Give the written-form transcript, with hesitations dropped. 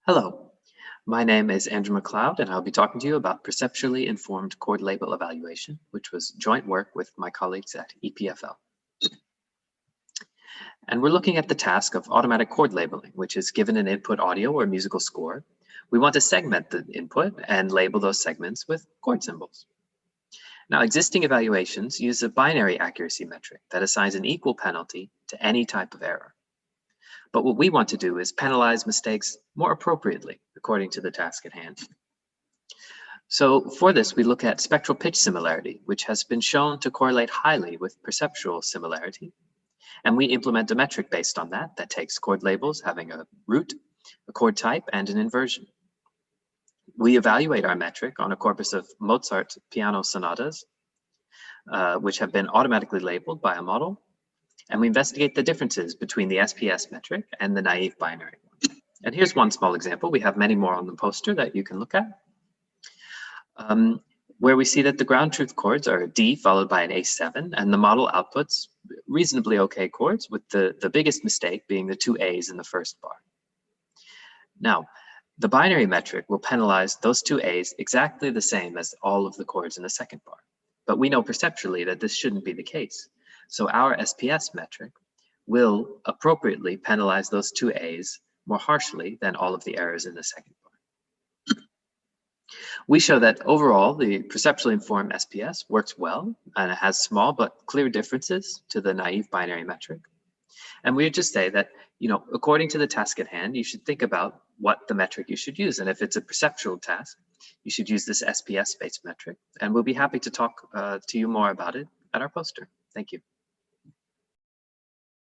Hello, my name is Andrew McLeod, and I'll be talking to you about perceptually informed chord label evaluation, which was joint work with my colleagues at EPFL. And we're looking at the task of automatic chord labeling, which is given an input audio or musical score. We want to segment the input and label those segments with chord symbols. Now, existing evaluations use a binary accuracy metric that assigns an equal penalty to any type of error. But what we want to do is penalize mistakes more appropriately according to the task at hand. So for this, we look at spectral pitch similarity, which has been shown to correlate highly with perceptual similarity. And we implement a metric based on that takes chord labels having a root, a chord type, and an inversion. We evaluate our metric on a corpus of Mozart piano sonatas, which have been automatically labeled by a model. And we investigate the differences between the SPS metric and the naive binary one. And here's one small example. We have many more on the poster that you can look at, where we see that the ground truth chords are a D followed by an A7, and the model outputs reasonably okay chords, with the biggest mistake being the two A's in the first bar. Now, the binary metric will penalize those two A's exactly the same as all of the chords in the second bar. But we know perceptually that this shouldn't be the case. So our SPS metric will appropriately penalize those two A's more harshly than all of the errors in the second bar. We show that overall, the perceptually informed SPS works well, and it has small but clear differences to the naive binary metric. And we would just say that, according to the task at hand, you should think about what the metric you should use. And if it's a perceptual task, you should use this SPS-based metric. And we'll be happy to talk to you more about it at our poster. Thank you.